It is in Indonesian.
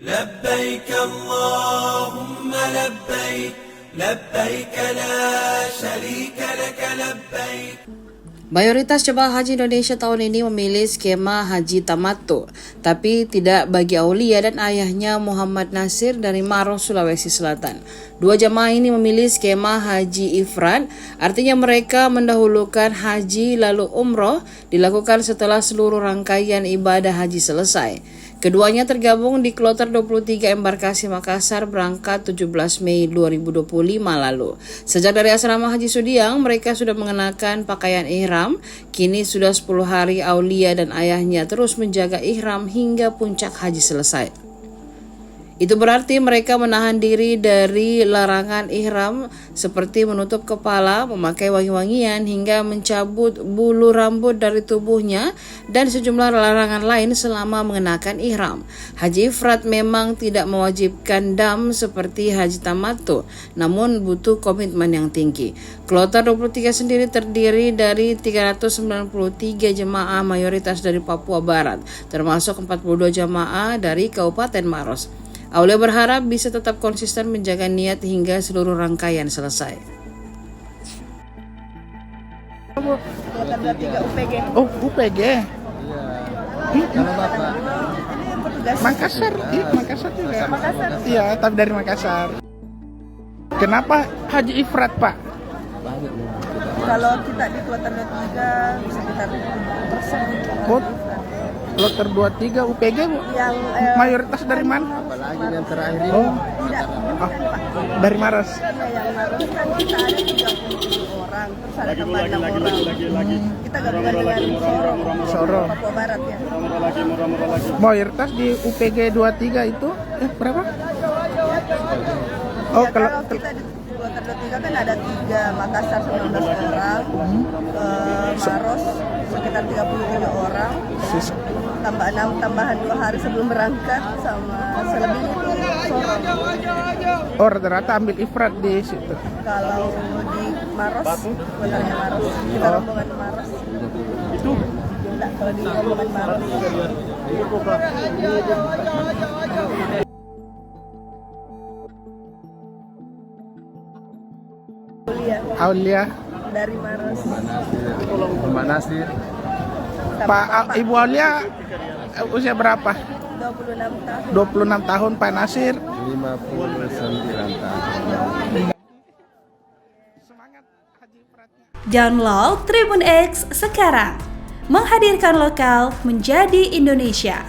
لبيك اللهم لبيك لبيك لا شريك لك لبيك. Mayoritas jemaah haji Indonesia tahun ini memilih skema haji tamattu, tapi tidak bagi Aulia dan ayahnya Muhammad Nasir dari Maros, Sulawesi Selatan. Dua jemaah ini memilih skema haji ifrad, artinya mereka mendahulukan haji lalu umroh dilakukan setelah seluruh rangkaian ibadah haji selesai. Keduanya tergabung di kloter 23 embarkasi Makassar berangkat 17 Mei 2025 lalu. Sejak dari asrama Haji Sudiang, mereka sudah mengenakan pakaian ihram. Kini sudah 10 hari Aulia dan ayahnya terus menjaga ihram hingga puncak haji selesai. Itu berarti mereka menahan diri dari larangan ihram seperti menutup kepala, memakai wangi-wangian, hingga mencabut bulu rambut dari tubuhnya dan sejumlah larangan lain selama mengenakan ihram. Haji ifrad memang tidak mewajibkan dam seperti haji tamattu, namun butuh komitmen yang tinggi. Kloter 23 sendiri terdiri dari 393 jemaah mayoritas dari Papua Barat, termasuk 42 jemaah dari Kabupaten Maros. Aulia berharap bisa tetap konsisten menjaga niat hingga seluruh rangkaian selesai. Kloter 23 UPG. Oh, UPG. Iya. Kalau Bapak? Ini petugas. Makassar, iya Makassar juga. Makassar. Iya, tapi dari Makassar. Kenapa haji ifrad, Pak? Kalau kita di kloter 23 sekitar 70%. Oh, kloter 23 UPG, Bu? Yang Mayoritas dari mana? Apalagi yang terakhir ini. Oh, tidak, bukan Pak. dari Maros. Iya, yang Maros kan kita ada 30 orang, terus ada tambahan 6 orang. Kita gabungan dengan Soro. Papua Barat ya. Mayoritas di UPG 23 itu berapa? Oh, Ya, kalau kita di kloter 23 kan ada 3, Makassar 19 orang, Maros sekitar 33 orang, tambah 6, tambahan 2 hari sebelum berangkat, sama selebihnya itu Sorong. Oh, rata-rata ambil ifrad di situ. Kalau di Maros, kloternya Maros, kita rombongan Maros. Itu Enggak, kalau di rombongan Maros. Aulia, Dari Maros. Muhammad Nasir. Pak Ibu Aulia usia berapa? 26 tahun. 26 tahun, Pak Nasir 59 tahun. semangat haji ifradnya. Download Tribun X sekarang, menghadirkan lokal menjadi Indonesia.